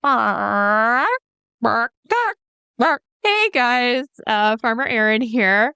Hey guys, Farmer Aaron here.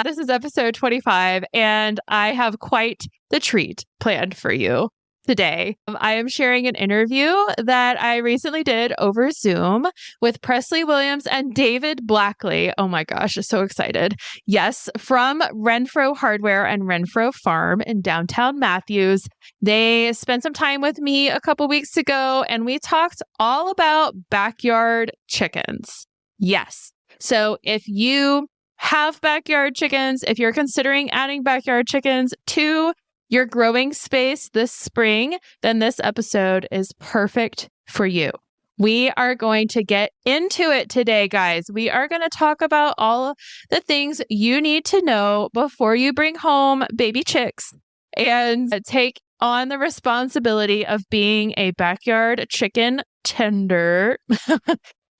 This is episode 25, and I have quite the treat planned for you today. I am sharing an interview that I recently did over Zoom with Pressly Williams and David Blackley. Oh my gosh, I'm so excited. Yes, from Renfrow Hardware and Renfrow Farm in downtown Matthews. They spent some time with me a couple weeks ago, and we talked all about backyard chickens. Yes. So if you have backyard chickens, if you're considering adding backyard chickens to your growing space this spring, then this episode is perfect for you. We are going to get into it today, guys. We are going to talk about all the things you need to know before you bring home baby chicks and take on the responsibility of being a backyard chicken tender.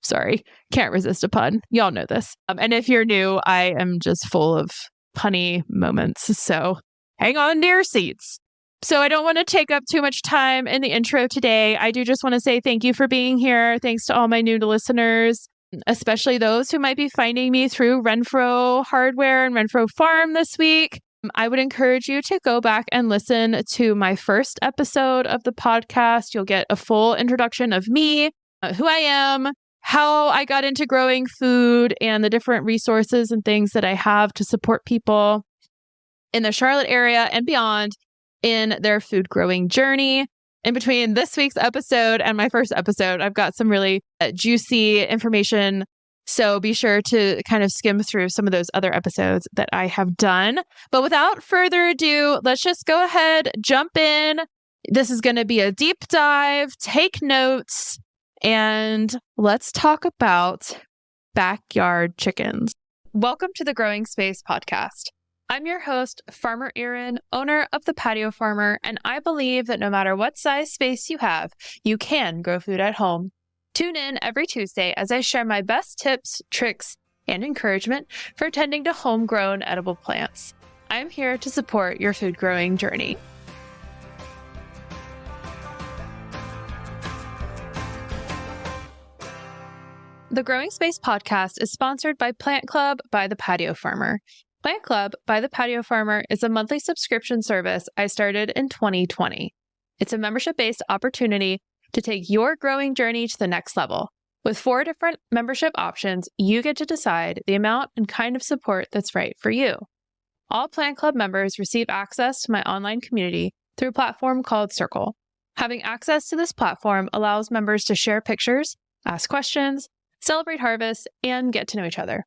Sorry, can't resist a pun. Y'all know this. And if you're new, I am just full of punny moments. So hang on to your seats. So I don't want to take up too much time in the intro today. I do just want to say thank you for being here. Thanks to all my new listeners, especially those who might be finding me through Renfrow Hardware and Renfrow Farm this week. I would encourage you to go back and listen to my first episode of the podcast. You'll get a full introduction of me, who I am, how I got into growing food, and the different resources and things that I have to support people in the Charlotte area and beyond in their food growing journey. In between this week's episode and my first episode, I've got some really juicy information. So be sure to kind of skim through some of those other episodes that I have done. But without further ado, let's just go ahead, jump in. This is going to be a deep dive. Take notes. And let's talk about backyard chickens. Welcome to the Growing Space Podcast. I'm your host, Farmer Aaron, owner of the Patio Farmer, and I believe that no matter what size space you have, you can grow food at home. Tune in every Tuesday as I share my best tips, tricks, and encouragement for tending to homegrown edible plants. I'm here to support your food growing journey. The Growing Space Podcast is sponsored by Plant Club by the Patio Farmer. Plant Club by the Patio Farmer is a monthly subscription service I started in 2020. It's a membership-based opportunity to take your growing journey to the next level. With 4 different membership options, you get to decide the amount and kind of support that's right for you. All Plant Club members receive access to my online community through a platform called Circle. Having access to this platform allows members to share pictures, ask questions, celebrate harvest, and get to know each other.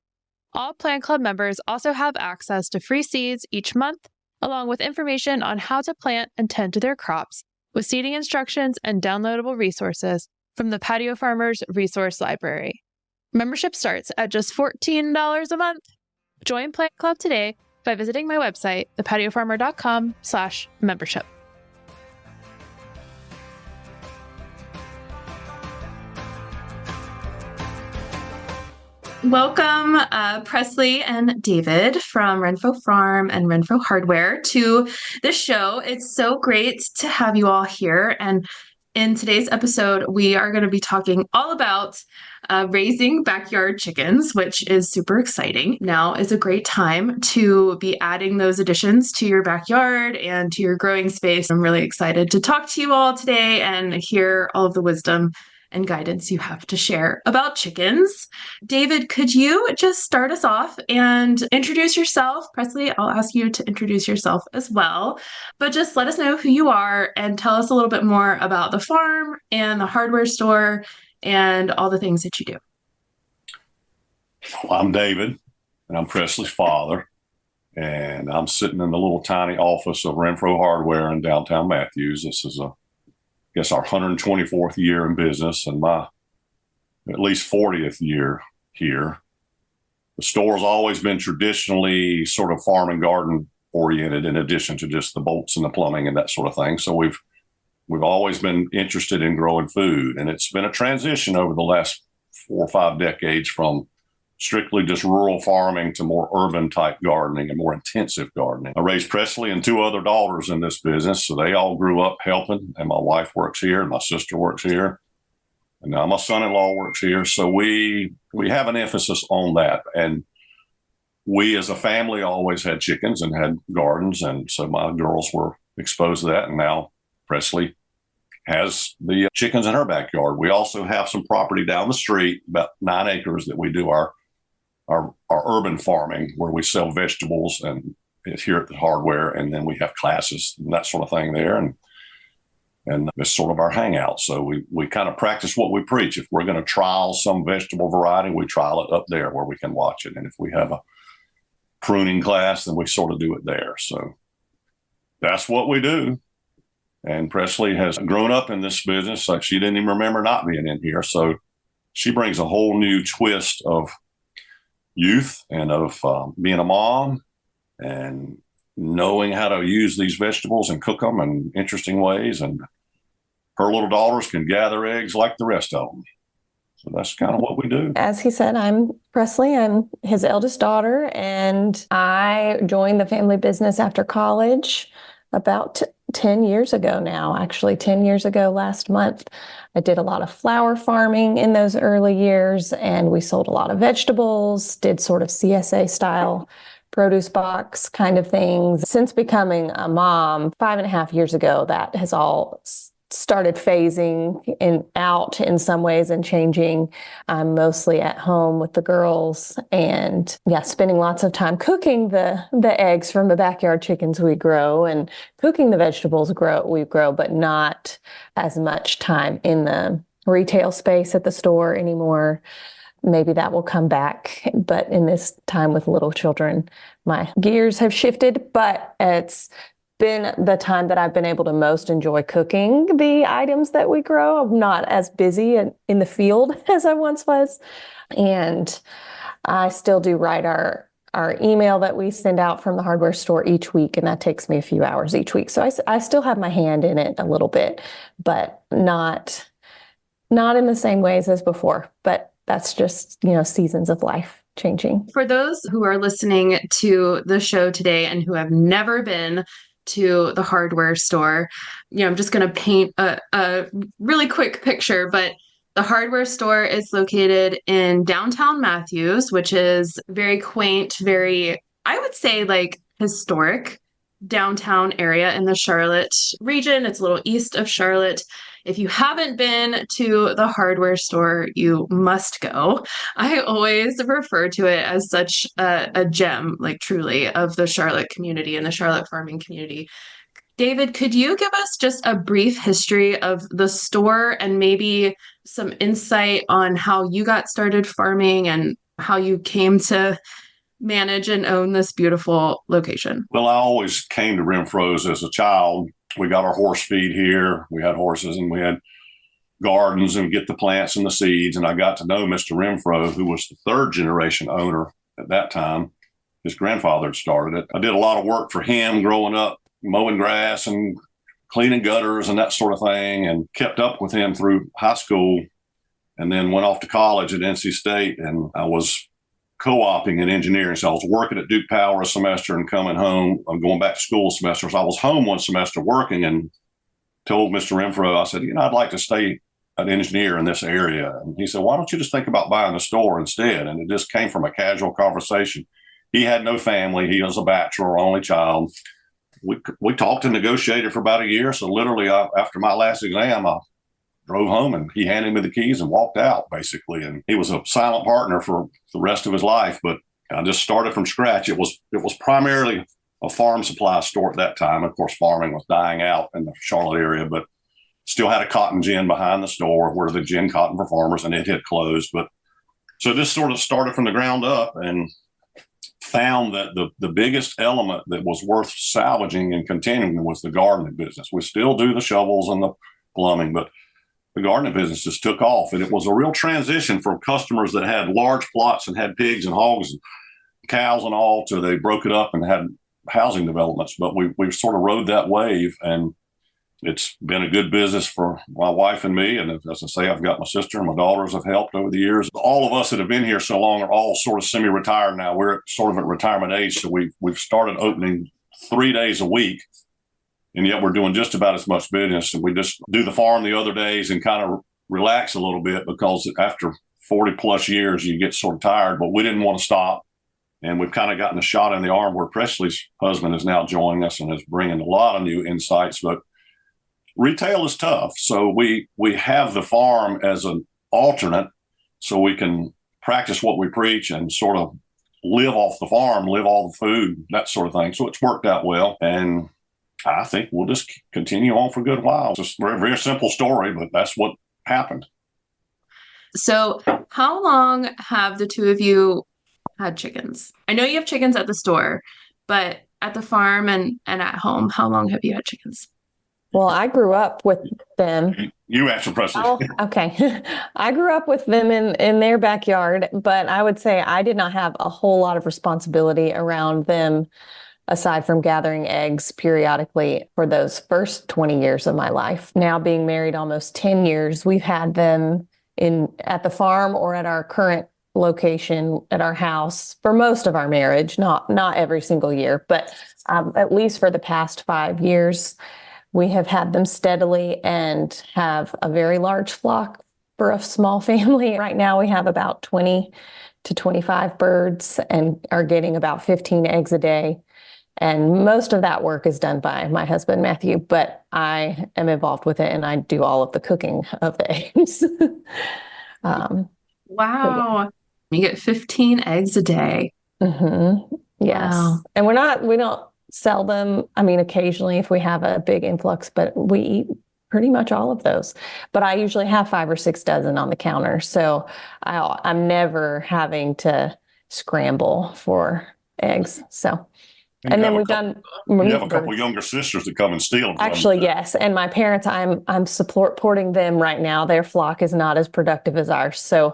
All Plant Club members also have access to free seeds each month, along with information on how to plant and tend to their crops, with seeding instructions and downloadable resources from the Patio Farmer's Resource Library. Membership starts at just $14 a month. Join Plant Club today by visiting my website, thepatiofarmer.com/membership. Welcome, Pressly and David from Renfrow Farm and Renfrow Hardware to the show. It's so great to have you all here. And in today's episode, we are going to be talking all about raising backyard chickens, which is super exciting. Now is a great time to be adding those additions to your backyard and to your growing space. I'm really excited to talk to you all today and hear all of the wisdom and guidance you have to share about chickens. David, could you just start us off and introduce yourself? Pressly, I'll ask you to introduce yourself as well, but just let us know who you are and tell us a little bit more about the farm and the hardware store and all the things that you do. Well, I'm David, and I'm Pressly's father, and I'm sitting in the little tiny office of Renfrow Hardware in downtown Matthews. This is our 124th year in business and my at least 40th year here. The store's always been traditionally sort of farm and garden oriented, in addition to just the bolts and the plumbing and that sort of thing. So we've always been interested in growing food, and it's been a transition over the last 4 or 5 decades from strictly just rural farming to more urban type gardening and more intensive gardening. I raised Pressly and 2 other daughters in this business, so they all grew up helping, and my wife works here and my sister works here. And now my son-in-law works here. So we have an emphasis on that. And we as a family always had chickens and had gardens. And so my girls were exposed to that. And now Pressly has the chickens in her backyard. We also have some property down the street, about 9 acres, that we do our urban farming, where we sell vegetables and here at the hardware. And then we have classes and that sort of thing there. And it's sort of our hangout. So we kind of practice what we preach. If we're going to trial some vegetable variety, we trial it up there where we can watch it. And if we have a pruning class, then we sort of do it there. So that's what we do. And Pressly has grown up in this business. Like, she didn't even remember not being in here. So she brings a whole new twist of youth and of being a mom and knowing how to use these vegetables and cook them in interesting ways. And her little daughters can gather eggs like the rest of them. So that's kind of what we do. As he said, I'm Pressly. I'm his eldest daughter, and I joined the family business after college about 10 years ago now, actually 10 years ago last month. I did a lot of flower farming in those early years, and we sold a lot of vegetables, did sort of CSA style produce box kind of things. Since becoming a mom 5.5 years ago, that has all started phasing out in some ways and changing. I'm mostly at home with the girls and spending lots of time cooking the eggs from the backyard chickens we grow and cooking the vegetables we grow, but not as much time in the retail space at the store anymore. Maybe that will come back, but in this time with little children, my gears have shifted, but it's been the time that I've been able to most enjoy cooking the items that we grow. I'm not as busy in the field as I once was. And I still do write our email that we send out from the hardware store each week, and that takes me a few hours each week. So I still have my hand in it a little bit, but not in the same ways as before. But that's just, seasons of life changing. For those who are listening to the show today and who have never been to the hardware store, I'm just going to paint a really quick picture, but the hardware store is located in downtown Matthews, which is very quaint, very, I would say, like historic downtown area in the Charlotte region. It's a little east of Charlotte. If you haven't been to the hardware store, you must go. I always refer to it as such a gem, like truly, of the Charlotte community and the Charlotte farming community. David, could you give us just a brief history of the store and maybe some insight on how you got started farming and how you came to manage and own this beautiful location? Well, I always came to Renfrow's as a child. We got our horse feed here. We had horses and we had gardens and we get the plants and the seeds. And I got to know Mr. Renfrow, who was the third generation owner at that time. His grandfather had started it. I did a lot of work for him growing up, mowing grass and cleaning gutters and that sort of thing, and kept up with him through high school, and then went off to college at NC State. And I was co-oping in engineering. So I was working at Duke Power a semester and coming home. I'm going back to school a semester. So I was home one semester working and told Mr. Renfrow, I said, I'd like to stay an engineer in this area. And he said, why don't you just think about buying a store instead? And it just came from a casual conversation. He had no family. He was a bachelor, only child. We talked and negotiated for about a year. So literally after my last exam, I drove home and he handed me the keys and walked out, basically. And he was a silent partner for the rest of his life, but I just started from scratch. It was primarily a farm supply store at that time. Of course, farming was dying out in the Charlotte area, but still had a cotton gin behind the store where the gin cotton for farmers, and it had closed. But so this sort of started from the ground up and found that the biggest element that was worth salvaging and continuing was the gardening business. We still do the shovels and the plumbing, but the gardening business just took off. And it was a real transition from customers that had large plots and had pigs and hogs and cows and all to they broke it up and had housing developments. But we sort of rode that wave, and it's been a good business for my wife and me. And as I say, I've got my sister and my daughters have helped over the years. All of us that have been here so long are all sort of semi-retired now. We're sort of at retirement age. So we've started opening 3 days a week. And yet we're doing just about as much business. And we just do the farm the other days and kind of relax a little bit, because after 40 plus years, you get sort of tired, but we didn't want to stop. And we've kind of gotten a shot in the arm where Pressly's husband is now joining us and is bringing a lot of new insights. But retail is tough. So we have the farm as an alternate so we can practice what we preach and sort of live off the farm, live all the food, that sort of thing. So it's worked out well. And I think we'll just continue on for a good while. It's just a very, very simple story, but that's what happened. So how long have the two of you had chickens? I know you have chickens at the store, but at the farm and at home, how long have you had chickens? Well, I grew up with them. You answer, Pressly. Oh, okay. I grew up with them in their backyard, but I would say I did not have a whole lot of responsibility around them aside from gathering eggs periodically for those first 20 years of my life. Now being married almost 10 years, we've had them at the farm or at our current location at our house for most of our marriage, not every single year, but at least for the past 5 years. We have had them steadily and have a very large flock for a small family. Right now we have about 20 to 25 birds and are getting about 15 eggs a day. And most of that work is done by my husband, Matthew, but I am involved with it and I do all of the cooking of the eggs. Wow. You get 15 eggs a day. Mm-hmm. Yes. Wow. And we don't sell them. I mean, occasionally if we have a big influx, but we eat pretty much all of those. But I usually have 5 or 6 dozen on the counter. So I'm never having to scramble for eggs. So, and then we have a couple of younger sisters that come and steal them. Actually, yes. And my parents, I'm supporting them right now. Their flock is not as productive as ours. So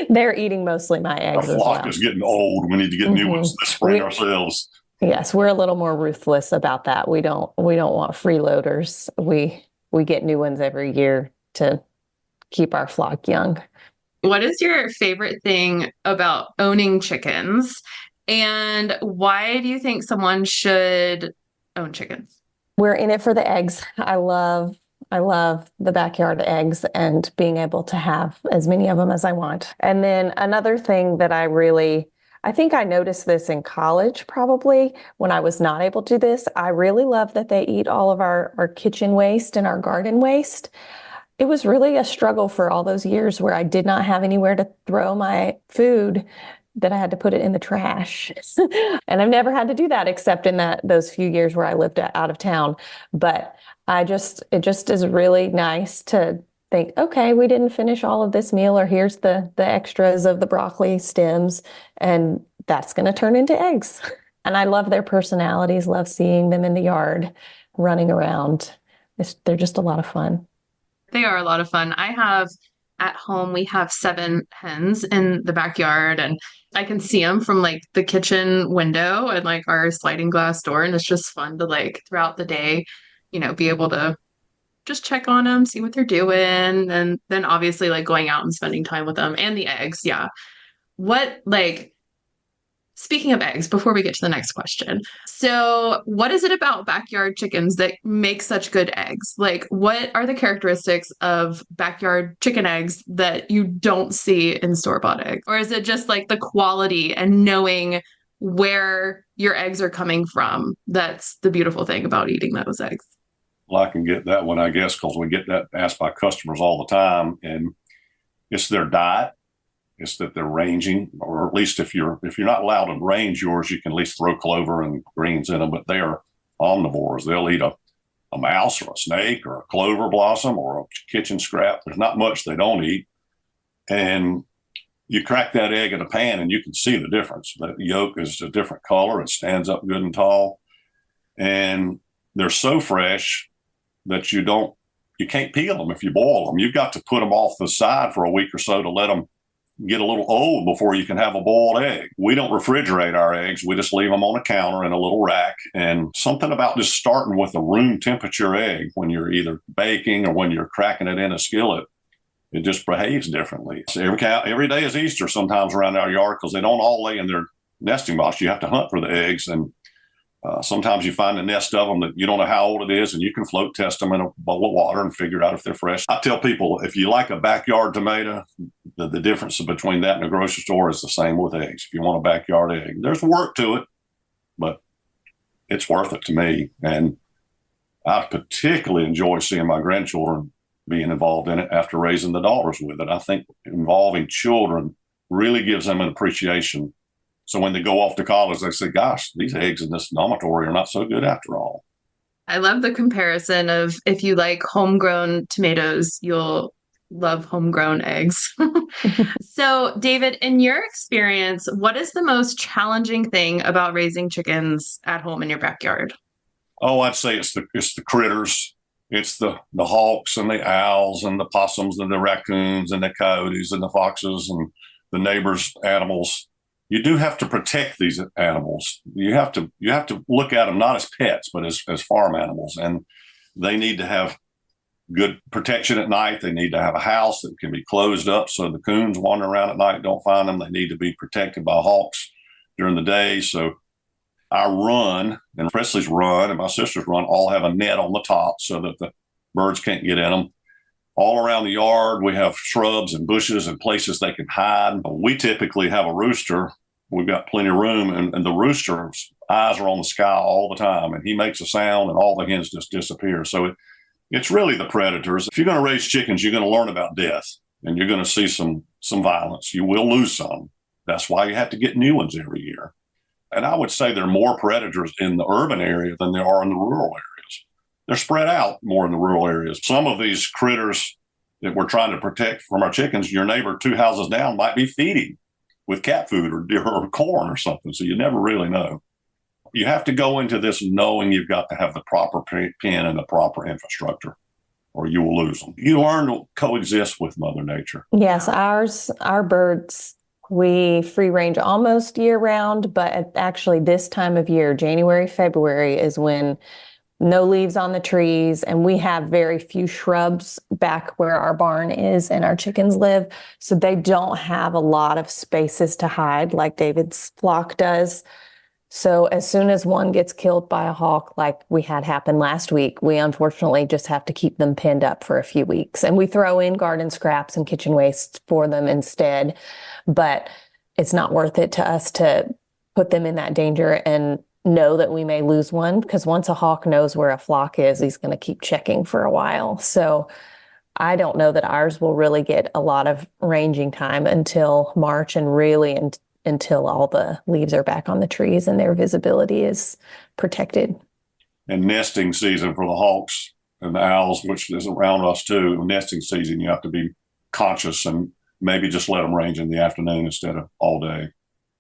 they're eating mostly my eggs. Our flock is getting old. We need to get new ones this spring ourselves. Yes, we're a little more ruthless about that. We don't want freeloaders. We get new ones every year to keep our flock young. What is your favorite thing about owning chickens? And why do you think someone should own chickens? We're in it for the eggs. I love the backyard eggs and being able to have as many of them as I want. And then another thing that I think I noticed this in college probably when I was not able to do this. I really love that they eat all of our kitchen waste and our garden waste. It was really a struggle for all those years where I did not have anywhere to throw my food, that I had to put it in the trash. And I've never had to do that except in those few years where I lived out of town. But it just is really nice to think, okay, we didn't finish all of this meal, or here's the extras of the broccoli stems, and that's going to turn into eggs. And I love their personalities, love seeing them in the yard running around. They're just a lot of fun. They are a lot of fun. At home, we have 7 hens in the backyard, and I can see them from like the kitchen window and like our sliding glass door. And it's just fun to like throughout the day, be able to just check on them, see what they're doing. And then obviously like going out and spending time with them and the eggs. Yeah. Speaking of eggs, before we get to the next question. So what is it about backyard chickens that make such good eggs? Like, what are the characteristics of backyard chicken eggs that you don't see in store-bought eggs? Or is it just like the quality and knowing where your eggs are coming from? That's the beautiful thing about eating those eggs. Well, I can get that one, I guess, because we get that asked by customers all the time. And it's their diet. It's that they're ranging, or at least if you're not allowed to range yours, you can at least throw clover and greens in them. But they are omnivores. They'll eat a mouse or a snake or a clover blossom or a kitchen scrap. There's not much they don't eat. And you crack that egg in a pan and you can see the difference. The yolk is a different color. It stands up good and tall. And they're so fresh that you can't peel them if you boil them. You've got to put them off the side for a week or so to let them get a little old before you can have a boiled egg. We don't refrigerate our eggs. We just leave them on a counter in a little rack. And something about just starting with a room temperature egg when you're either baking or when you're cracking it in a skillet, it just behaves differently. So every day is Easter sometimes around our yard because they don't all lay in their nesting box. You have to hunt for the eggs. And Sometimes you find a nest of them that you don't know how old it is, and you can float test them in a bowl of water and figure out if they're fresh. I tell people, if you like a backyard tomato, the difference between that and a grocery store is the same with eggs. If you want a backyard egg, there's work to it, but it's worth it to me. And I particularly enjoy seeing my grandchildren being involved in it after raising the daughters with it. I think involving children really gives them an appreciation. So when they go off to college, they say, gosh, these eggs in this dormitory are not so good after all. I love the comparison of if you like homegrown tomatoes, you'll love homegrown eggs. So, David, in your experience, what is the most challenging thing about raising chickens at home in your backyard? Oh, I'd say it's the critters. It's the hawks and the owls and the possums and the raccoons and the coyotes and the foxes and the neighbors' animals. You do have to protect these animals. You have to look at them not as pets, but as farm animals. And they need to have good protection at night. They need to have a house that can be closed up so the coons wandering around at night don't find them. They need to be protected by hawks during the day. So our run and Pressly's run and my sister's run all have a net on the top so that the birds can't get in them. All around the yard, we have shrubs and bushes and places they can hide. We typically have a rooster. We've got plenty of room, and the rooster's eyes are on the sky all the time, and he makes a sound, and all the hens just disappear. So it's really the predators. If you're going to raise chickens, you're going to learn about death, and you're going to see some violence. You will lose some. That's why you have to get new ones every year. And I would say there are more predators in the urban area than there are in the rural areas. They're spread out more in the rural areas. Some of these critters that we're trying to protect from our chickens, your neighbor 2 houses down might be feeding with cat food or corn or something. So you never really know. You have to go into this knowing you've got to have the proper pen and the proper infrastructure, or you will lose them. You learn to coexist with Mother Nature. Yes, our birds, we free range almost year round, but actually this time of year, January, February, is when no leaves on the trees, and we have very few shrubs back where our barn is and our chickens live. So they don't have a lot of spaces to hide like David's flock does. So as soon as one gets killed by a hawk, like we had happen last week, we unfortunately just have to keep them pinned up for a few weeks. And we throw in garden scraps and kitchen waste for them instead. But it's not worth it to us to put them in that danger and know that we may lose one, because once a hawk knows where a flock is, he's going to keep checking for a while. So I don't know that ours will really get a lot of ranging time until March, and really until all the leaves are back on the trees and their visibility is protected. And nesting season for the hawks and the owls, which is around us too, nesting season, you have to be conscious and maybe just let them range in the afternoon instead of all day.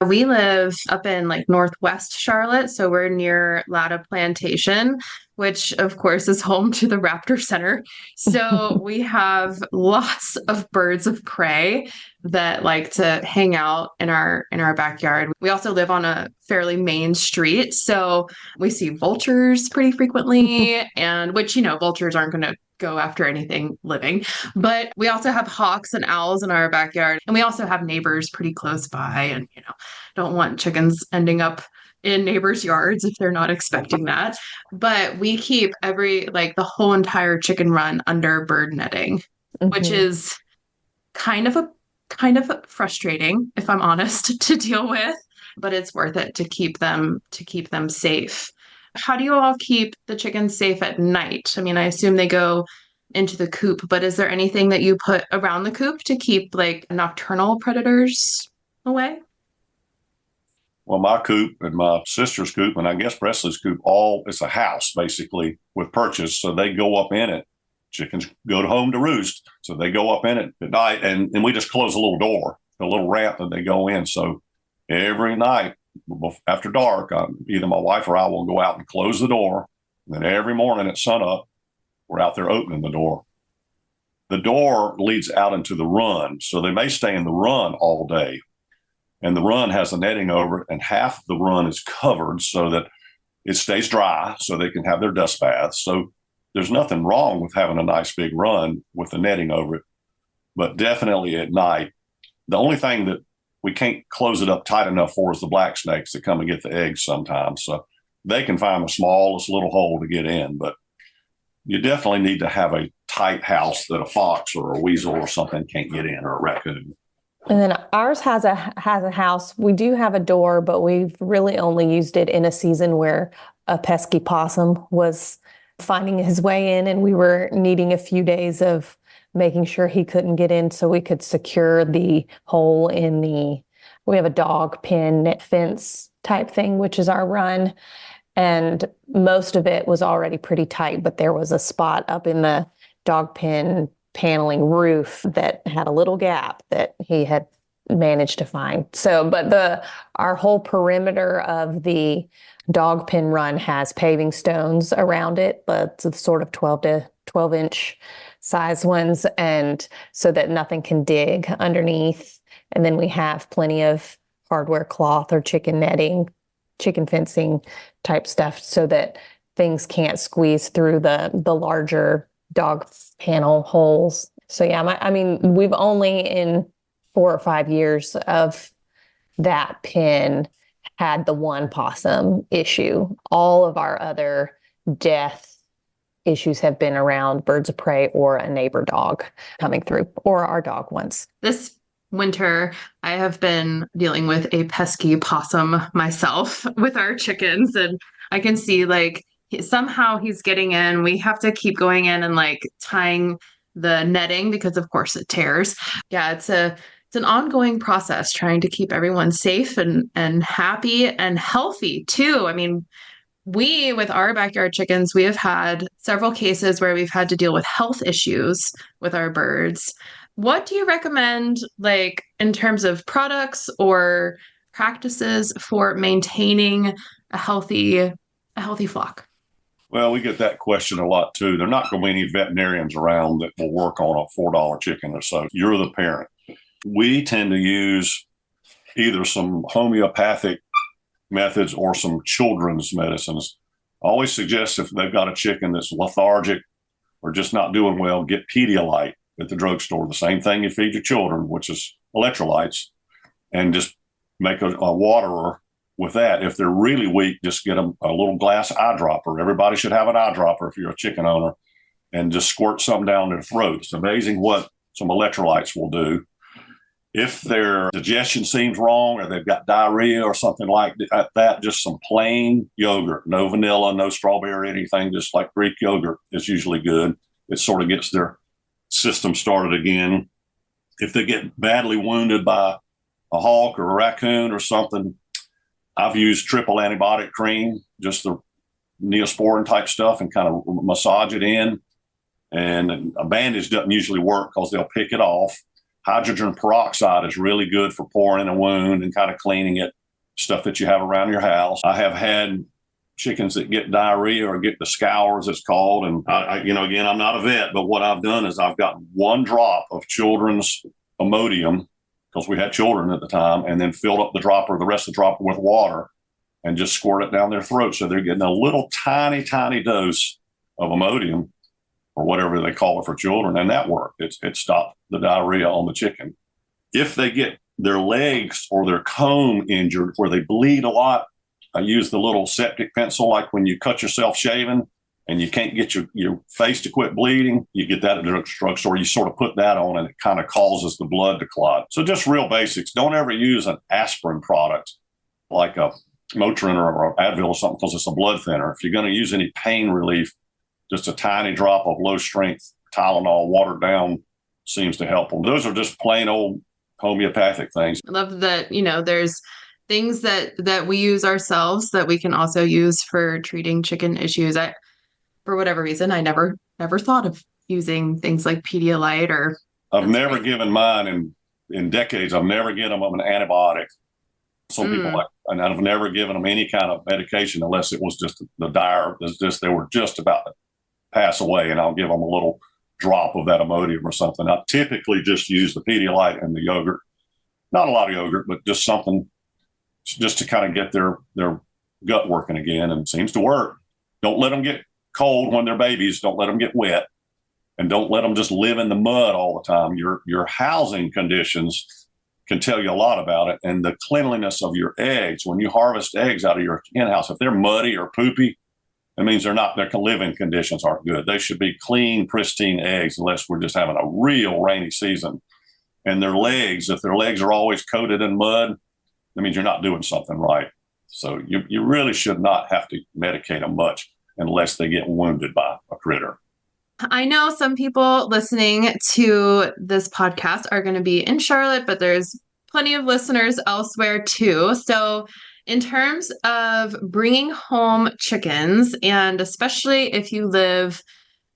We live up in like Northwest Charlotte, so we're near Latta Plantation, which of course is home to the Raptor Center. So we have lots of birds of prey that like to hang out in our backyard. We also live on a fairly main street, so we see vultures pretty frequently, and which, vultures aren't going to go after anything living. But we also have hawks and owls in our backyard. And we also have neighbors pretty close by, and, don't want chickens ending up in neighbors' yards if they're not expecting that. But we keep the whole entire chicken run under bird netting, which is kind of frustrating, if I'm honest, to deal with, but it's worth it to keep them safe. How do you all keep the chickens safe at night? I mean, I assume they go into the coop, but is there anything that you put around the coop to keep like nocturnal predators away? Well, my coop and my sister's coop, and I guess Pressly's coop, it's a house basically with perches. So they go up in it. Chickens go home to roost. So they go up in it at night, and we just close a little door, a little ramp that they go in. So every night, after dark, either my wife or I will go out and close the door. And then every morning at sunup, we're out there opening the door. The door leads out into the run, so they may stay in the run all day. And the run has the netting over it, and half of the run is covered so that it stays dry so they can have their dust baths. So there's nothing wrong with having a nice big run with the netting over it. But definitely at night, the only thing that we can't close it up tight enough for is the black snakes that come and get the eggs sometimes. So they can find the smallest little hole to get in, but you definitely need to have a tight house that a fox or a weasel or something can't get in, or a raccoon. And then ours has a house. We do have a door, but we've really only used it in a season where a pesky possum was finding his way in, and we were needing a few days of making sure he couldn't get in so we could secure the hole in we have a dog pen net fence type thing, which is our run. And most of it was already pretty tight, but there was a spot up in the dog pen paneling roof that had a little gap that he had managed to find. So, but our whole perimeter of the dog pen run has paving stones around it, but it's sort of 12 inch size ones, and so that nothing can dig underneath. And then we have plenty of hardware cloth or chicken netting, chicken fencing type stuff so that things can't squeeze through the larger dog panel holes. So yeah, I mean, we've only in 4 or 5 years of that pen had the one possum issue. All of our other death issues have been around birds of prey or a neighbor dog coming through, or our dog once. This winter, I have been dealing with a pesky possum myself with our chickens, and I can see like somehow he's getting in. We have to keep going in and like tying the netting because of course it tears. Yeah, it's an ongoing process trying to keep everyone safe and happy and healthy too. I mean, with our backyard chickens, we have had several cases where we've had to deal with health issues with our birds. What do you recommend, like in terms of products or practices for maintaining a healthy flock? Well, we get that question a lot too. There are not going to be any veterinarians around that will work on a $4 chicken or so. You're the parent. We tend to use either some homeopathic methods or some children's medicines. I always suggest if they've got a chicken that's lethargic or just not doing well, get Pedialyte at the drugstore. The same thing you feed your children, which is electrolytes, and just make a waterer with that. If they're really weak, just get them a little glass eyedropper. Everybody should have an eyedropper if you're a chicken owner, and just squirt some down their throat. It's amazing what some electrolytes will do. If their digestion seems wrong or they've got diarrhea or something like that, just some plain yogurt, no vanilla, no strawberry, anything, just like Greek yogurt is usually good. It sort of gets their system started again. If they get badly wounded by a hawk or a raccoon or something, I've used triple antibiotic cream, just the Neosporin type stuff, and kind of massage it in. And a bandage doesn't usually work because they'll pick it off. Hydrogen peroxide is really good for pouring in a wound and kind of cleaning it, stuff that you have around your house. I have had chickens that get diarrhea or get the scours, it's called. And again, I'm not a vet, but what I've done is I've got 1 drop of children's Imodium, because we had children at the time, and then filled up the rest of the dropper with water and just squirt it down their throat. So they're getting a little tiny, tiny dose of Imodium, or whatever they call it for children, and that worked. It stopped the diarrhea on the chicken. If they get their legs or their comb injured where they bleed a lot, I use the little septic pencil, like when you cut yourself shaving and you can't get your face to quit bleeding, you get that at the drugstore. You sort of put that on and it kind of causes the blood to clot. So just real basics. Don't ever use an aspirin product like a Motrin or Advil or something, because it's a blood thinner. If you're going to use any pain relief, just a tiny drop of low strength Tylenol watered down seems to help them. Those are just plain old homeopathic things. I love that, there's things that we use ourselves that we can also use for treating chicken issues. For whatever reason, I never thought of using things like Pedialyte or. I've never given mine in decades. I've never given them an antibiotic. Some people and I've never given them any kind of medication unless it was just they were just about to pass away, and I'll give them a little drop of that Imodium or something. I typically just use the Pedialyte and the yogurt. Not a lot of yogurt, but just something just to kind of get their gut working again, and it seems to work. Don't let them get cold when they're babies. Don't let them get wet, and don't let them just live in the mud all the time. Your housing conditions can tell you a lot about it. And the cleanliness of your eggs, when you harvest eggs out of your hen house, if they're muddy or poopy, it means their living conditions aren't good. They should be clean, pristine eggs, unless we're just having a real rainy season. And their legs, if their legs are always coated in mud, that means you're not doing something right. So you really should not have to medicate them much unless they get wounded by a critter. I know some people listening to this podcast are going to be in Charlotte, but there's plenty of listeners elsewhere too. So in terms of bringing home chickens, and especially if you live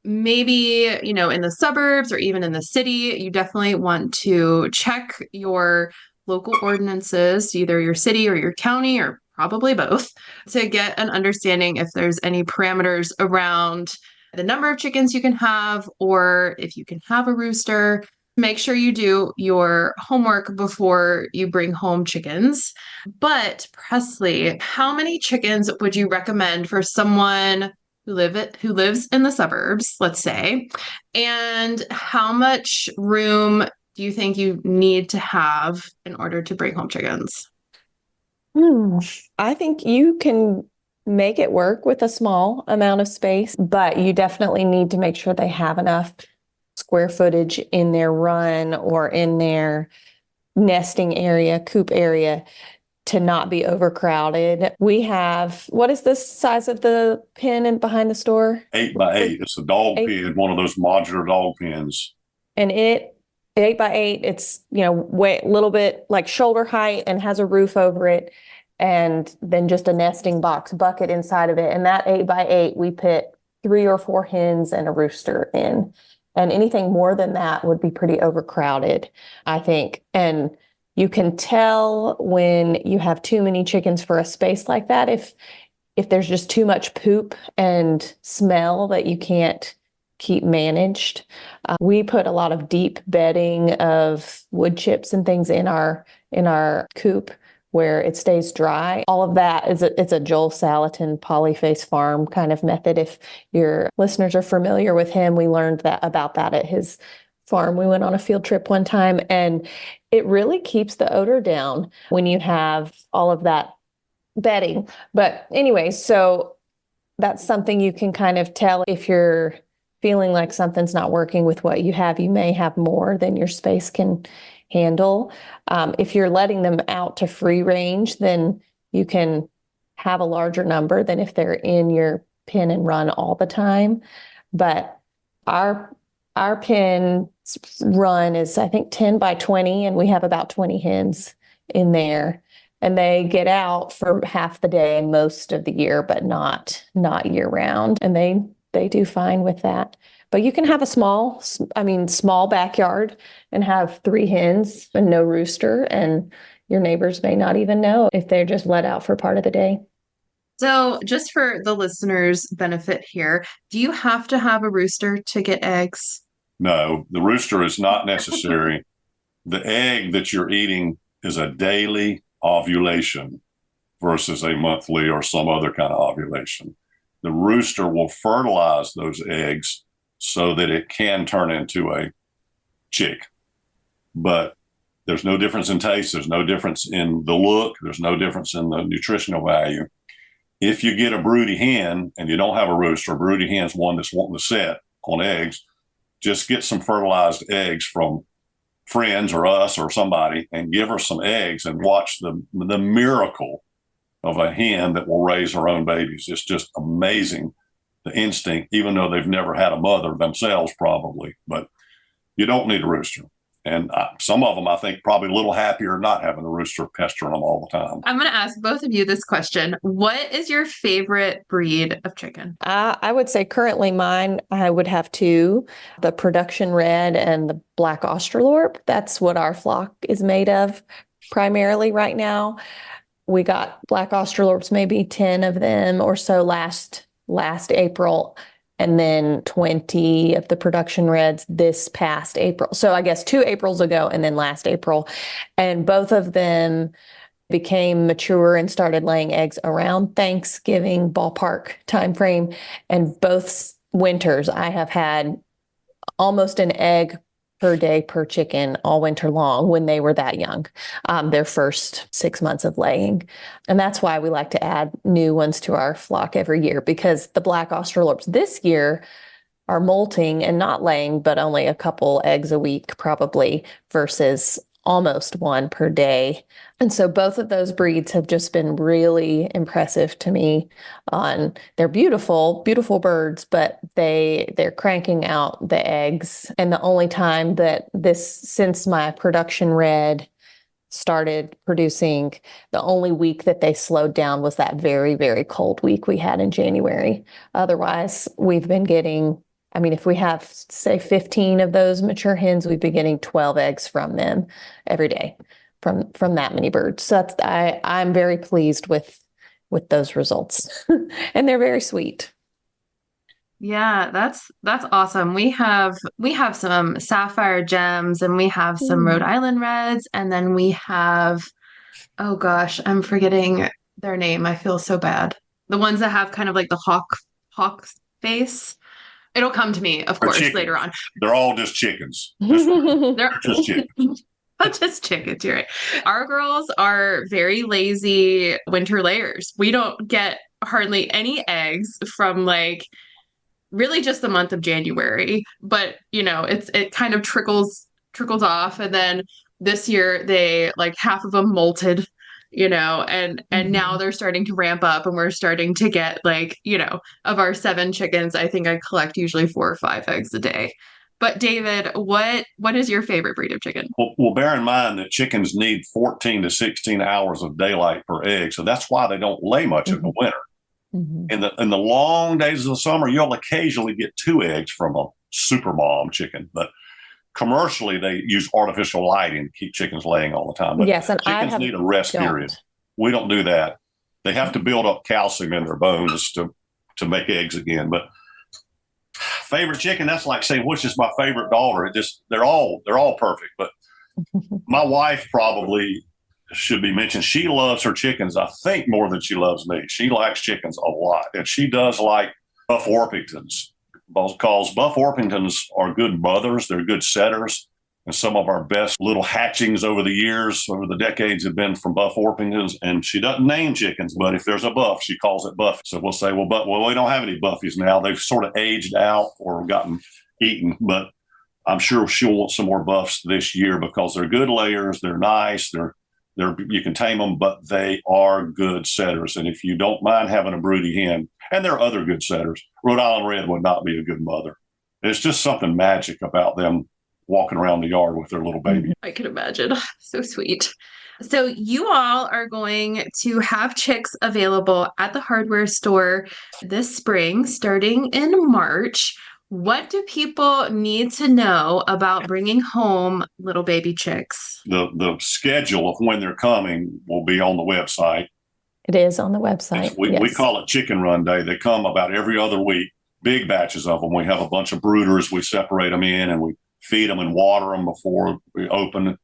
maybe, in the suburbs or even in the city, you definitely want to check your local ordinances, either your city or your county, or probably both, to get an understanding if there's any parameters around the number of chickens you can have, or if you can have a rooster. Make sure you do your homework before you bring home chickens. But Pressly, how many chickens would you recommend for someone who lives in the suburbs, let's say? And how much room do you think you need to have in order to bring home chickens? I think you can make it work with a small amount of space, but you definitely need to make sure they have enough square footage in their run or in their nesting area, coop area, to not be overcrowded. We have, what is the size of the pen behind the store? 8x8. It's a dog pen, one of those modular dog pens. And 8x8, it's, a little bit like shoulder height and has a roof over it. And then just a nesting box bucket inside of it. And that 8x8, we put 3 or 4 hens and a rooster in. And anything more than that would be pretty overcrowded, I think. And you can tell when you have too many chickens for a space like that, if there's just too much poop and smell that you can't keep managed. We put a lot of deep bedding of wood chips and things in our coop, where it stays dry. All of that it's a Joel Salatin polyface farm kind of method. If your listeners are familiar with him, we learned about that at his farm. We went on a field trip one time, and it really keeps the odor down when you have all of that bedding. But anyway, so that's something you can kind of tell if you're feeling like something's not working with what you have. You may have more than your space can handle. If you're letting them out to free range, then you can have a larger number than if they're in your pen and run all the time. But our pen run is, I think, 10x20, and we have about 20 hens in there. And they get out for half the day most of the year, but not year round. And they do fine with that. But you can have a small backyard and have 3 hens and no rooster, and your neighbors may not even know if they're just let out for part of the day. So just for the listeners' benefit here, do you have to have a rooster to get eggs? No, the rooster is not necessary. The egg that you're eating is a daily ovulation versus a monthly or some other kind of ovulation. The rooster will fertilize those eggs so that it can turn into a chick. But there's no difference in taste. There's no difference in the look. There's no difference in the nutritional value. If you get a broody hen and you don't have a rooster, a broody hen's one that's wanting to set on eggs, just get some fertilized eggs from friends or us or somebody and give her some eggs and watch the miracle of a hen that will raise her own babies. It's just amazing, the instinct, even though they've never had a mother themselves probably. But you don't need a rooster. And some of them, I think, probably a little happier not having a rooster pestering them all the time. I'm going to ask both of you this question. What is your favorite breed of chicken? I would say currently mine, I would have 2, the production red and the black Australorp. That's what our flock is made of primarily right now. We got black Australorps, maybe 10 of them or so last April, and then 20 of the production reds this past April. So I guess 2 Aprils ago and then last April. And both of them became mature and started laying eggs around Thanksgiving ballpark timeframe. And both winters I have had almost an egg per day per chicken all winter long when they were that young, their first 6 months of laying. And that's why we like to add new ones to our flock every year, because the black Australorps this year are molting and not laying, but only a couple eggs a week probably, versus almost one per day. And so both of those breeds have just been really impressive to me. They're beautiful, beautiful birds, but they're cranking out the eggs. And the only time that since my production red started producing, the only week that they slowed down was that very, very cold week we had in January. Otherwise, we've been getting, if we have, say, 15 of those mature hens, we've been getting 12 eggs from them every day from that many birds. So I'm very pleased with those results. And they're very sweet. Yeah, that's awesome. We have some sapphire gems, and we have some Rhode Island reds, and then we have, oh gosh, I'm forgetting their name. I feel so bad. The ones that have kind of like the hawk face. It'll come to me, of course, later on. They're all just chickens. They're just chickens. Just chickens, you're right. Our girls are very lazy winter layers. We don't get hardly any eggs from really just the month of January, but it kind of trickles off. And then this year they half of them molted, and now they're starting to ramp up, and we're starting to get of our 7 chickens, I think I collect usually 4 or 5 eggs a day. But David, what is your favorite breed of chicken? Well, bear in mind that chickens need 14 to 16 hours of daylight per egg. So that's why they don't lay much in the winter. Mm-hmm. In the long days of the summer, you'll occasionally get 2 eggs from a super mom chicken, but commercially they use artificial lighting to keep chickens laying all the time. But yes, and chickens need a rest period. We don't do that. They have to build up calcium in their bones to make eggs again. But favorite chicken, that's like saying which is my favorite daughter. They're all perfect. But my wife probably should be mentioned. She loves her chickens, I think, more than she loves me. She likes chickens a lot, and she does like Buff Orpingtons, because Buff Orpingtons are good mothers. They're good setters, and some of our best little hatchings over the decades have been from Buff Orpingtons. And she doesn't name chickens, but if there's a buff, she calls it Buff. So we'll say, well, we don't have any Buffies now. They've sort of aged out or gotten eaten, but I'm sure she'll want some more Buffs this year because they're good layers. They're nice. You can tame them, but they are good setters. And if you don't mind having a broody hen, and there are other good setters, Rhode Island Red would not be a good mother. It's just something magic about them walking around the yard with their little baby. I can imagine. So sweet. So you all are going to have chicks available at the hardware store this spring, starting in March. What do people need to know about bringing home little baby chicks? The schedule of when they're coming will be on the website. It is on the website. We call it Chicken Run Day. They come about every other week, big batches of them. We have a bunch of brooders. We separate them in and we feed them and water them before we open,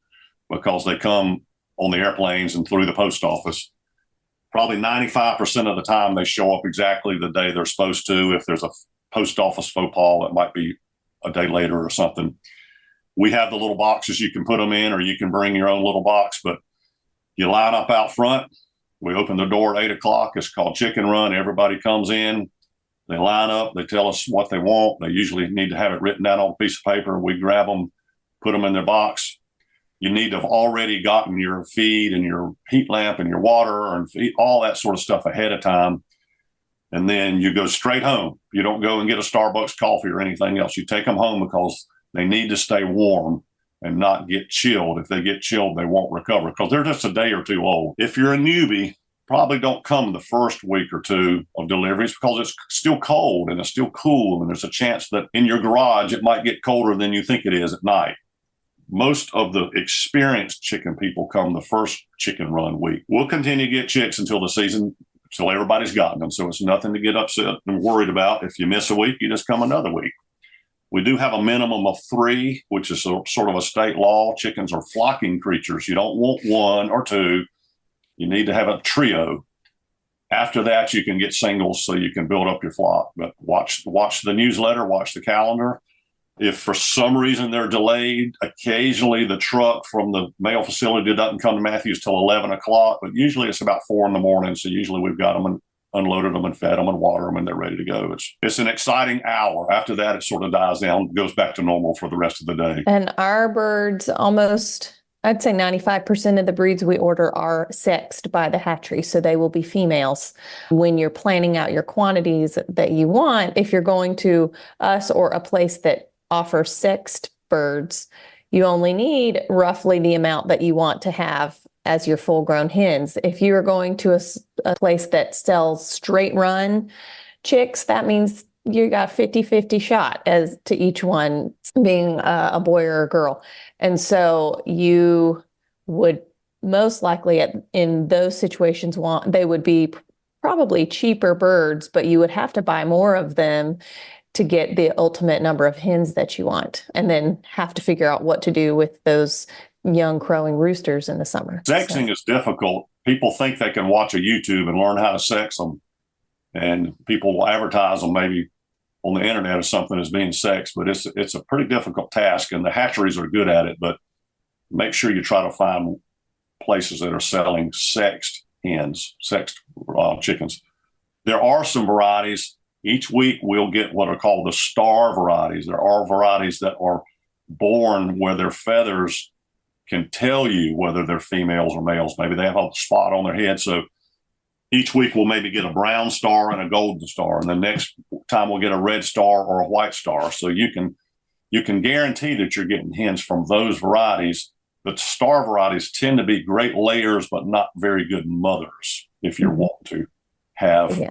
because they come on the airplanes and through the post office. Probably 95% of the time they show up exactly the day they're supposed to. If there's a post office faux pas, it might be a day later or something. We have the little boxes you can put them in, or you can bring your own little box, but you line up out front. We open the door at 8:00. It's called Chicken Run. Everybody comes in. They line up. They tell us what they want. They usually need to have it written down on a piece of paper. We grab them, put them in their box. You need to have already gotten your feed and your heat lamp and your water and all that sort of stuff ahead of time. And then you go straight home. You don't go and get a Starbucks coffee or anything else. You take them home because they need to stay warm and not get chilled. If they get chilled, they won't recover because they're just a day or two old. If you're a newbie, probably don't come the first week or two of deliveries because it's still cold and it's still cool. And there's a chance that in your garage, it might get colder than you think it is at night. Most of the experienced chicken people come the first chicken run week. We'll continue to get chicks until the season, until everybody's gotten them. So it's nothing to get upset and worried about. If you miss a week, you just come another week. We do have a minimum of 3, which is sort of a state law. Chickens are flocking creatures. You don't want 1 or 2. You need to have a trio. After that, you can get singles so you can build up your flock. But watch the newsletter, watch the calendar. If for some reason they're delayed, occasionally the truck from the male facility doesn't come to Matthews till 11 o'clock, but usually it's about 4 in the morning. So usually we've got them and unloaded them and fed them and watered them and they're ready to go. It's an exciting hour. After that, it sort of dies down, goes back to normal for the rest of the day. And our birds I'd say 95% of the breeds we order are sexed by the hatchery, so they will be females. When you're planning out your quantities that you want, if you're going to us or a place that offers sexed birds, you only need roughly the amount that you want to have as your full-grown hens. If you are going to a place that sells straight run chicks, that means you got 50-50 shot as to each one being a boy or a girl. And so you would most likely in those situations they would be probably cheaper birds, but you would have to buy more of them to get the ultimate number of hens that you want, and then have to figure out what to do with those young crowing roosters in the summer. Sexing is difficult. People think they can watch a YouTube and learn how to sex them, and people will advertise them maybe on the internet or something as being sexed, but it's a pretty difficult task, and the hatcheries are good at it, but make sure you try to find places that are selling sexed hens, sexed chickens. There are some varieties. Each week we'll get what are called the star varieties. There are varieties that are born where their feathers can tell you whether they're females or males. Maybe they have a spot on their head. So each week we'll maybe get a brown star and a golden star, and the next time we'll get a red star or a white star. So you can guarantee that you're getting hens from those varieties. The star varieties tend to be great layers, but not very good mothers if you want to have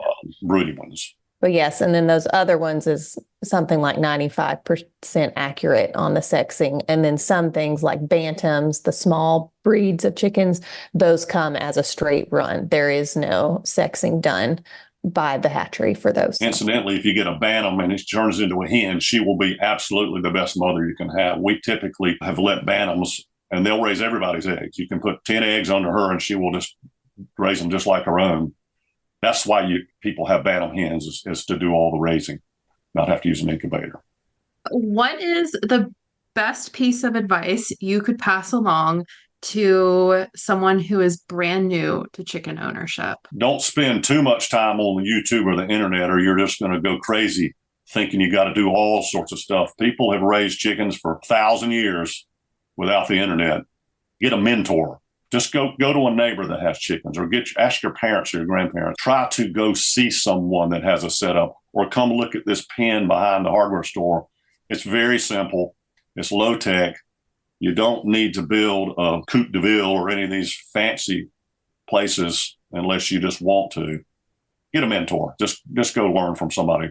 broody ones. But yes, and then those other ones is something like 95% accurate on the sexing. And then some things like bantams, the small breeds of chickens, those come as a straight run. There is no sexing done by the hatchery for those. Incidentally, if you get a bantam and it turns into a hen, she will be absolutely the best mother you can have. We typically have let bantams, and they'll raise everybody's eggs. You can put 10 eggs under her and she will just raise them just like her own. That's why people have bantam hens is to do all the raising, not have to use an incubator. What is the best piece of advice you could pass along to someone who is brand new to chicken ownership? Don't spend too much time on YouTube or the internet, or you're just going to go crazy thinking you got to do all sorts of stuff. People have raised chickens for 1,000 years without the internet. Get a mentor. Just go to a neighbor that has chickens, or ask your parents or your grandparents. Try to go see someone that has a setup, or come look at this pen behind the hardware store. It's very simple. It's low tech. You don't need to build a Coupe de Ville or any of these fancy places unless you just want to. Get a mentor. Just go learn from somebody.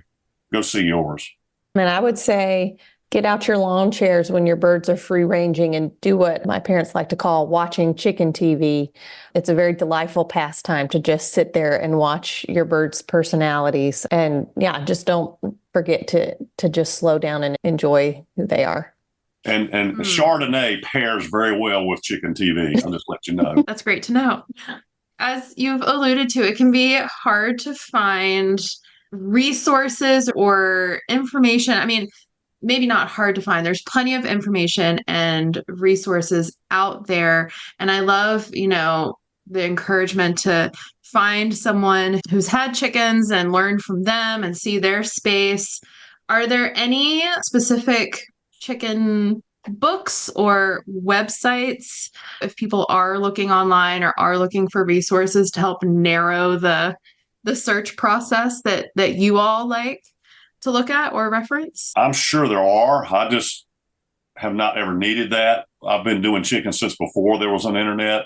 Go see yours. And I would say, get out your lawn chairs when your birds are free ranging and do what my parents like to call watching chicken TV. It's a very delightful pastime to just sit there and watch your birds' personalities. And just don't forget to just slow down and enjoy who they are. And Chardonnay pairs very well with chicken TV. I'll just let you know. That's great to know. As you've alluded to, it can be hard to find resources or information. I mean, maybe not hard to find. There's plenty of information and resources out there. And I love, the encouragement to find someone who's had chickens and learn from them and see their space. Are there any specific chicken books or websites, if people are looking online or are looking for resources to help narrow the search process that you all like to look at or reference? I'm sure there are. I just have not ever needed that. I've been doing chicken since before there was an internet.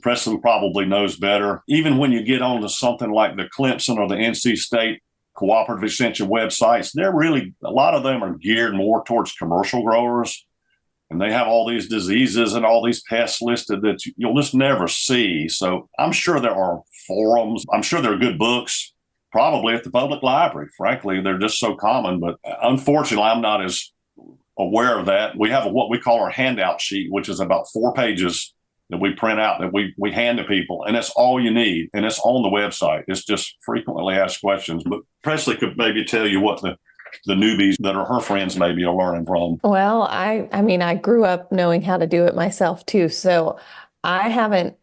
Pressly probably knows better. Even when you get onto something like the Clemson or the NC State cooperative extension websites, a lot of them are geared more towards commercial growers. And they have all these diseases and all these pests listed that you'll just never see. So I'm sure there are forums. I'm sure there are good books. Probably at the public library. Frankly, they're just so common. But unfortunately, I'm not as aware of that. We have what we call our handout sheet, which is about 4 pages that we print out that we hand to people. And that's all you need. And it's on the website. It's just frequently asked questions. But Pressly could maybe tell you what the the newbies that are her friends maybe are learning from? Well, I mean, I grew up knowing how to do it myself too. So I haven't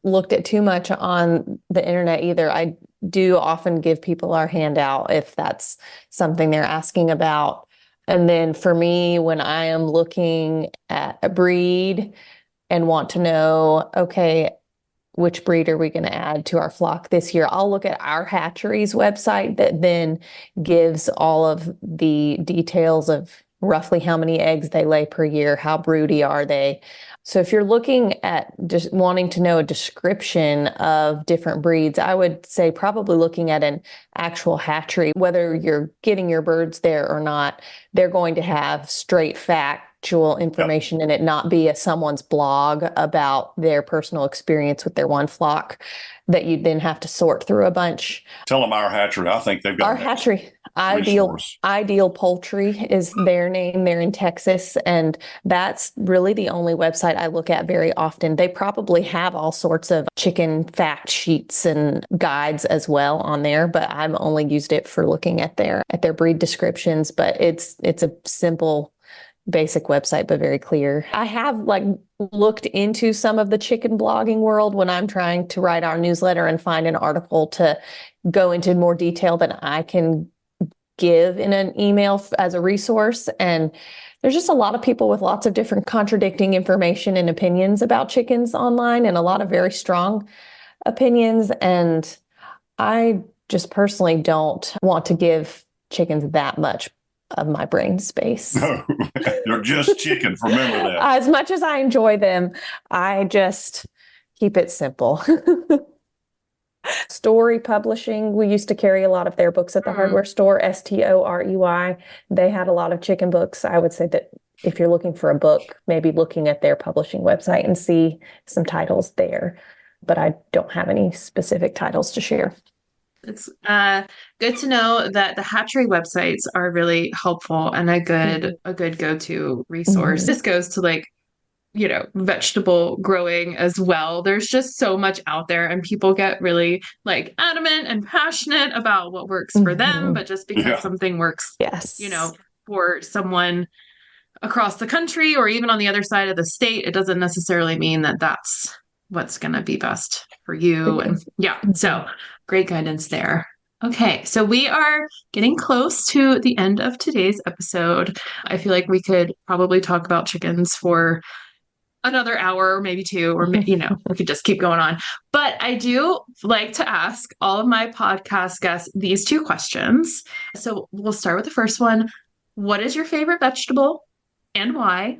looked at too much on the internet either. I do often give people our handout if that's something they're asking about. And then for me, when I am looking at a breed and want to know, okay, which breed are we going to add to our flock this year? I'll look at our hatchery's website that then gives all of the details of roughly how many eggs they lay per year, how broody are they. So if you're looking at just wanting to know a description of different breeds, I would say probably looking at an actual hatchery, whether you're getting your birds there or not, they're going to have straight factual information in it, not be someone's blog about their personal experience with their one flock that you then have to sort through a bunch. Tell them our hatchery. I think they've got our hatchery. Ideal Poultry is their name. They're in Texas, and that's really the only website I look at very often. They probably have all sorts of chicken fact sheets and guides as well on there, but I've only used it for looking at their breed descriptions. But it's a simple, basic website, but very clear. I have looked into some of the chicken blogging world when I'm trying to write our newsletter and find an article to go into more detail than I can give in an email as a resource. And there's just a lot of people with lots of different contradicting information and opinions about chickens online, and a lot of very strong opinions. And I just personally don't want to give chickens that much of my brain space. No, they're just chicken. Remember that. As much as I enjoy them, I just keep it simple. Story Publishing, we used to carry a lot of their books at the hardware store, Storey. They had a lot of chicken books. I would say that if you're looking for a book, maybe looking at their publishing website and see some titles there. But I don't have any specific titles to share. It's good to know that the hatchery websites are really helpful and a good go-to resource. This goes to vegetable growing as well. There's just so much out there, and people get really adamant and passionate about what works for them, but just because something works, for someone across the country or even on the other side of the state, it doesn't necessarily mean that that's what's going to be best for you. And so great guidance there. Okay, so we are getting close to the end of today's episode. I feel like we could probably talk about chickens for another hour, or maybe two, or we could just keep going on. But I do like to ask all of my podcast guests these two questions. So we'll start with the first one. What is your favorite vegetable and why?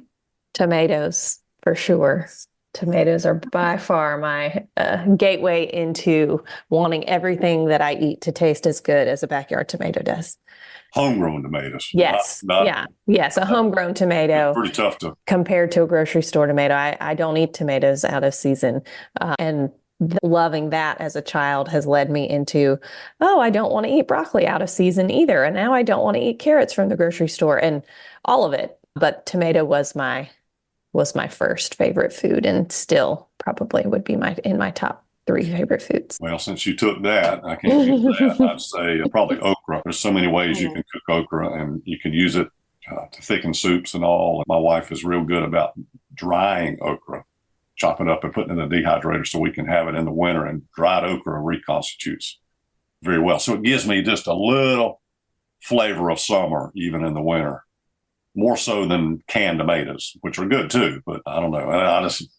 Tomatoes, for sure. Tomatoes are by far my gateway into wanting everything that I eat to taste as good as a backyard tomato does. Homegrown tomatoes. Yes. Yes. A homegrown tomato. Pretty tough to compared to a grocery store tomato. I don't eat tomatoes out of season. And loving that as a child has led me into, I don't want to eat broccoli out of season either. And now I don't want to eat carrots from the grocery store and all of it. But tomato was my first favorite food, and still probably would be in my top 3 favorite foods. Well, since you took that, I can't use that. I'd say probably okra. There's so many ways you can cook okra, and you can use it to thicken soups and all. My wife is real good about drying okra, chopping it up and putting it in the dehydrator so we can have it in the winter, and dried okra reconstitutes very well. So it gives me just a little flavor of summer, even in the winter. More so than canned tomatoes, which are good too. But I don't know.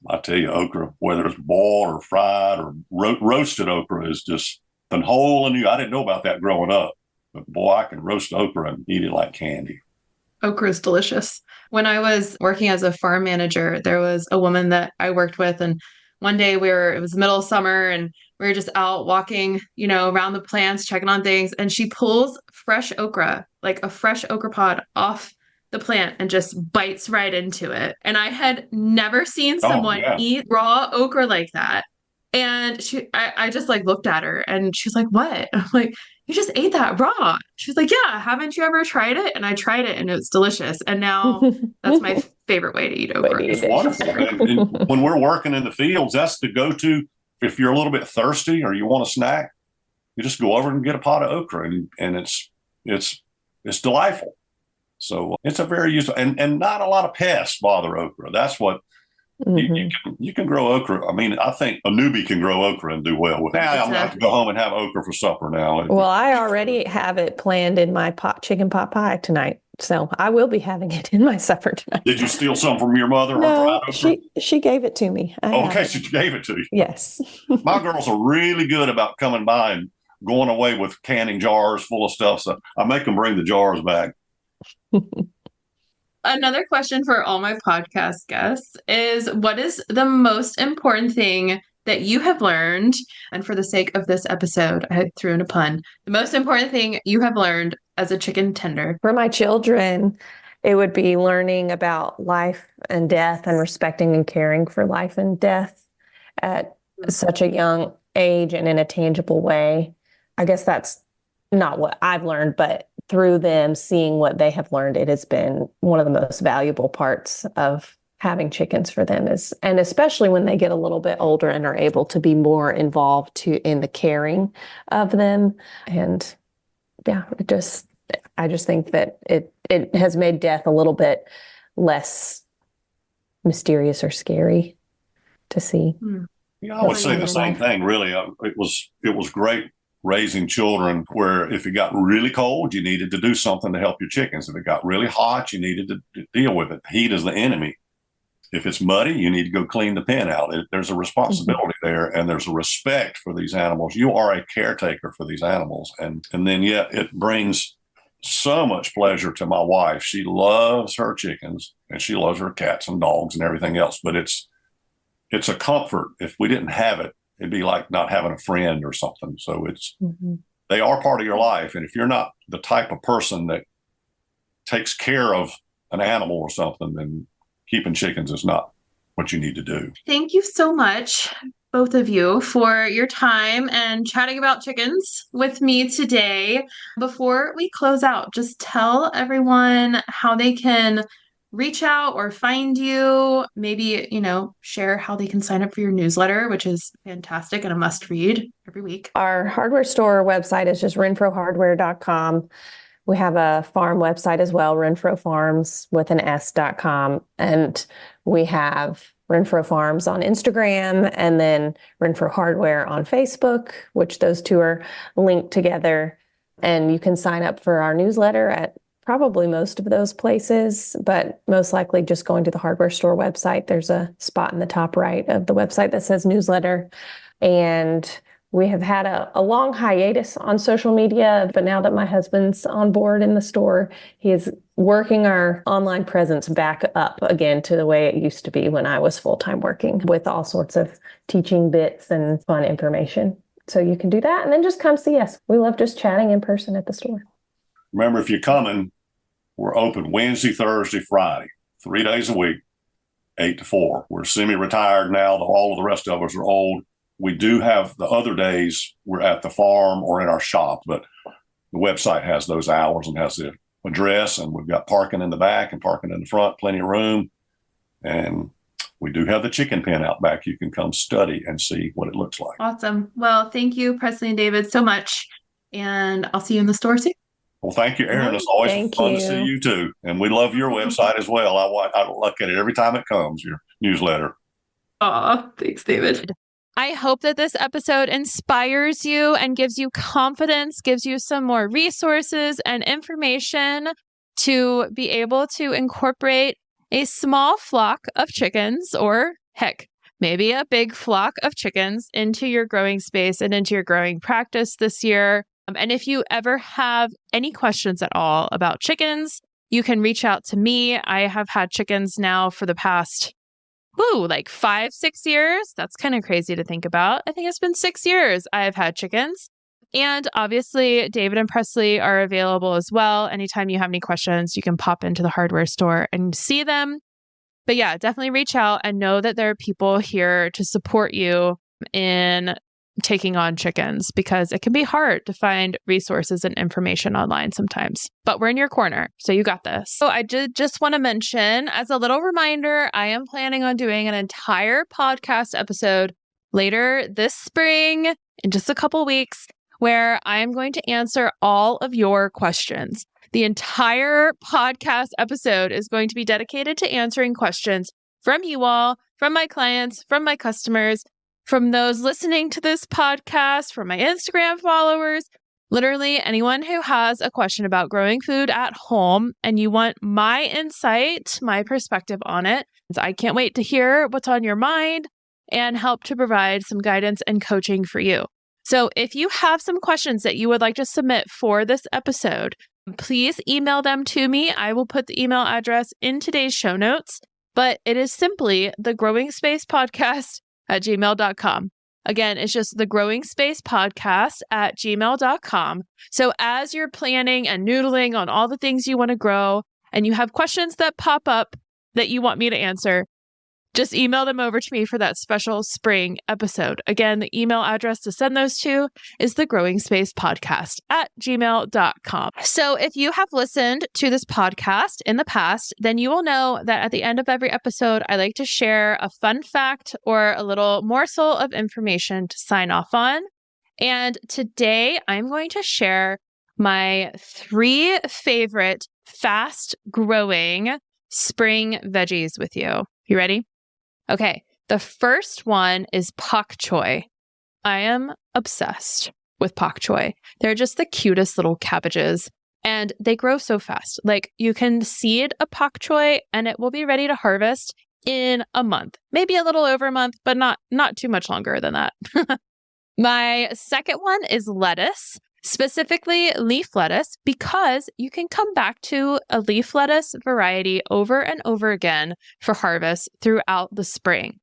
I tell you, okra, whether it's boiled or fried or roasted okra, is just a whole new. I didn't know about that growing up, but boy, I can roast okra and eat it like candy. Okra is delicious. When I was working as a farm manager, there was a woman that I worked with, and one day it was the middle of summer, and we were just out walking, around the plants, checking on things, and she pulls fresh okra, like a fresh okra pod, off the plant and just bites right into it. And I had never seen someone eat raw okra like that. And I just looked at her, and she's like, "What?" I'm like, "You just ate that raw." She was like, "Yeah, haven't you ever tried it?" And I tried it, and it was delicious. And now that's my favorite way to eat okra. It's wonderful. And when we're working in the fields, that's the go-to. If you're a little bit thirsty or you want a snack, you just go over and get a pot of okra, and it's it's delightful. So it's a very useful, and not a lot of pests bother okra. That's what you can grow okra. I mean, I think a newbie can grow okra and do well with it. Now I'm going to have to go home and have okra for supper now. Well, I already have it planned in my chicken pot pie tonight. So I will be having it in my supper tonight. Did you steal some from your mother? No, she gave it to me. Okay, she gave it to you. Yes. My girls are really good about coming by and going away with canning jars full of stuff. So I make them bring the jars back. Another question for all my podcast guests is, what is the most important thing that you have learned? And for the sake of this episode, I threw in a pun. The most important thing you have learned as a chicken tender. For my children, it would be learning about life and death and respecting and caring for life and death at such a young age and in a tangible way. I guess that's not what I've learned, but through them seeing what they have learned, it has been one of the most valuable parts of having chickens for them, and especially when they get a little bit older and are able to be more involved in the caring of them. And yeah, I just think that it has made death a little bit less mysterious or scary to see. Yeah, I would say the same thing, really. It was great raising children where if it got really cold, you needed to do something to help your chickens. If it got really hot, you needed to deal with it. Heat is the enemy. If it's muddy, you need to go clean the pen out. There's a responsibility there, and there's a respect for these animals. You are a caretaker for these animals. And then yet it brings so much pleasure to my wife. She loves her chickens, and she loves her cats and dogs and everything else. But it's a comfort. If we didn't have it, it'd be like not having a friend or something. So they are part of your life. And if you're not the type of person that takes care of an animal or something, then keeping chickens is not what you need to do. Thank you so much, both of you, for your time and chatting about chickens with me today. Before we close out, just tell everyone how they can reach out or find you. Maybe, share how they can sign up for your newsletter, which is fantastic and a must read every week. Our hardware store website is just renfrowhardware.com. We have a farm website as well, Renfrow Farms with an S.com. And we have Renfrow Farms on Instagram and then Renfrow Hardware on Facebook, which those two are linked together. And you can sign up for our newsletter at probably most of those places, but most likely just going to the hardware store website. There's a spot in the top right of the website that says newsletter. And we have had a long hiatus on social media, but now that my husband's on board in the store, he is working our online presence back up again to the way it used to be when I was full-time working, with all sorts of teaching bits and fun information. So you can do that and then just come see us. We love just chatting in person at the store. Remember, if you're coming, we're open Wednesday, Thursday, Friday, 3 days a week, 8 to 4. We're semi-retired now, though all of the rest of us are old. We do have the other days we're at the farm or in our shop, but the website has those hours and has the address, and we've got parking in the back and parking in the front, plenty of room. And we do have the chicken pen out back. You can come study and see what it looks like. Awesome. Well, thank you, Pressly and David, so much. And I'll see you in the store soon. Well, thank you, Erin. It's always fun to see you too. And we love your website as well. I look at it every time it comes, your newsletter. Aw, thanks, David. I hope that this episode inspires you and gives you confidence, gives you some more resources and information to be able to incorporate a small flock of chickens, or heck, maybe a big flock of chickens, into your growing space and into your growing practice this year. And if you ever have any questions at all about chickens, you can reach out to me. I have had chickens now for the past, like 5-6 years. That's kind of crazy to think about. I think it's been 6 years I've had chickens. And obviously, David and Pressly are available as well. Anytime you have any questions, you can pop into the hardware store and see them. But yeah, definitely reach out and know that there are people here to support you in taking on chickens, because it can be hard to find resources and information online sometimes, but we're in your corner. So you got this. So I did just want to mention, as a little reminder, I am planning on doing an entire podcast episode later this spring in just a couple weeks, where I am going to answer all of your questions. The entire podcast episode is going to be dedicated to answering questions from you all, from my clients, from my customers, from those listening to this podcast, from my Instagram followers, literally anyone who has a question about growing food at home and you want my insight, my perspective on it. I can't wait to hear what's on your mind and help to provide some guidance and coaching for you. So if you have some questions that you would like to submit for this episode, please email them to me. I will put the email address in today's show notes, but it is simply thegrowingspacepodcast@gmail.com. Again, it's just thegrowingspacepodcast@gmail.com. So as you're planning and noodling on all the things you want to grow and you have questions that pop up that you want me to answer, just email them over to me for that special spring episode. Again, the email address to send those to is thegrowingspacepodcast@gmail.com. So if you have listened to this podcast in the past, then you will know that at the end of every episode, I like to share a fun fact or a little morsel of information to sign off on. And today I'm going to share my 3 favorite fast-growing spring veggies with you. You ready? Okay, the first one is pak choi. I am obsessed with pak choi. They're just the cutest little cabbages and they grow so fast. Like you can seed a pak choi and it will be ready to harvest in a month, maybe a little over a month, but not too much longer than that. My second one is lettuce, specifically leaf lettuce, because you can come back to a leaf lettuce variety over and over again for harvest throughout the spring.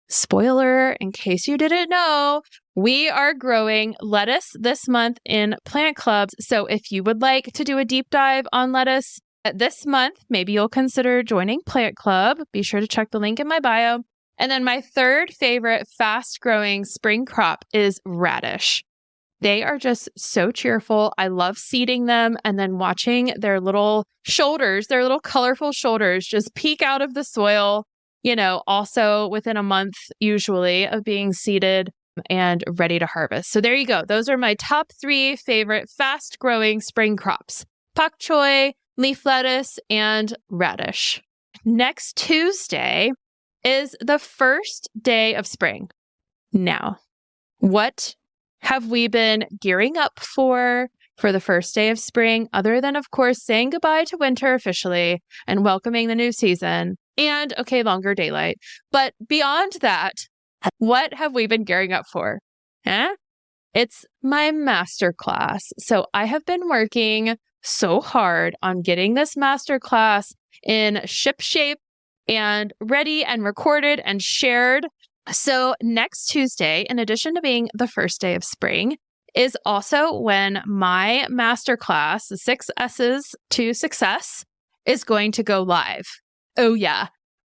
Spoiler, in case you didn't know, we are growing lettuce this month in Plant Clubs. So if you would like to do a deep dive on lettuce this month, maybe you'll consider joining Plant Club. Be sure to check the link in my bio. And then my third favorite fast-growing spring crop is radish. They are just so cheerful. I love seeding them and then watching their little shoulders, their little colorful shoulders just peek out of the soil, also within a month usually of being seeded and ready to harvest. So there you go. Those are my top 3 favorite fast-growing spring crops: pak choi, leaf lettuce, and radish. Next Tuesday is the first day of spring. Now, what have we been gearing up for the first day of spring, other than, of course, saying goodbye to winter officially and welcoming the new season and, longer daylight. But beyond that, what have we been gearing up for? It's my masterclass. So I have been working so hard on getting this masterclass in ship shape and ready and recorded and shared. So next Tuesday, in addition to being the first day of spring, is also when my masterclass, the 6 S's to Success, is going to go live. Oh yeah.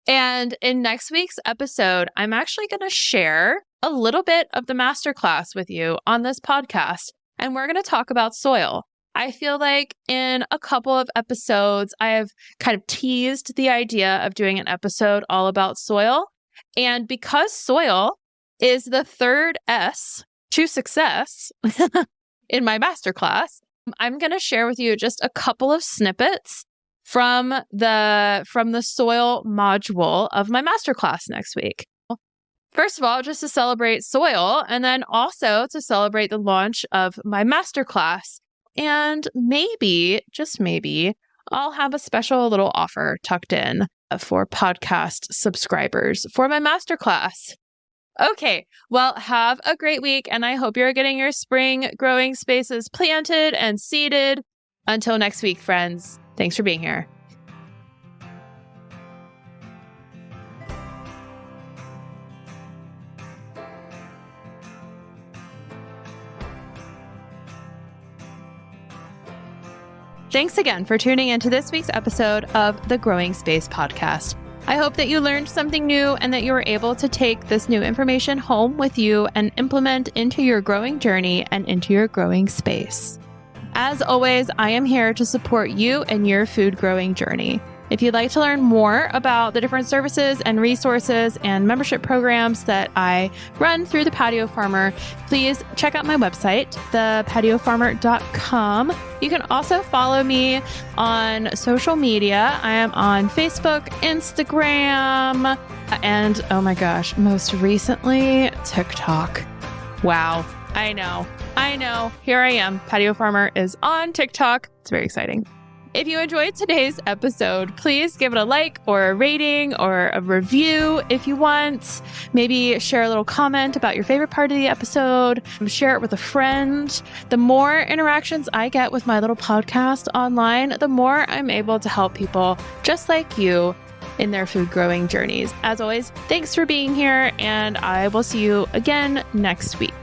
And in next week's episode, I'm actually going to share a little bit of the masterclass with you on this podcast. And we're going to talk about soil. I feel like in a couple of episodes, I have kind of teased the idea of doing an episode all about soil. And because soil is the 3rd S to success in my masterclass, I'm going to share with you just a couple of snippets from the soil module of my masterclass next week. First of all, just to celebrate soil, and then also to celebrate the launch of my masterclass. And maybe, just maybe, I'll have a special little offer tucked in for podcast subscribers for my masterclass. Okay, well, have a great week, and I hope you're getting your spring growing spaces planted and seeded. Until next week, friends, thanks for being here. Thanks again for tuning into this week's episode of the Growing Space Podcast. I hope that you learned something new and that you were able to take this new information home with you and implement into your growing journey and into your growing space. As always, I am here to support you in your food growing journey. If you'd like to learn more about the different services and resources and membership programs that I run through the Patio Farmer, please check out my website, thepatiofarmer.com. You can also follow me on social media. I am on Facebook, Instagram, and oh my gosh, most recently, TikTok. Wow. I know. Here I am. Patio Farmer is on TikTok. It's very exciting. If you enjoyed today's episode, please give it a like or a rating or a review if you want. Maybe share a little comment about your favorite part of the episode. Share it with a friend. The more interactions I get with my little podcast online, the more I'm able to help people just like you in their food growing journeys. As always, thanks for being here, and I will see you again next week.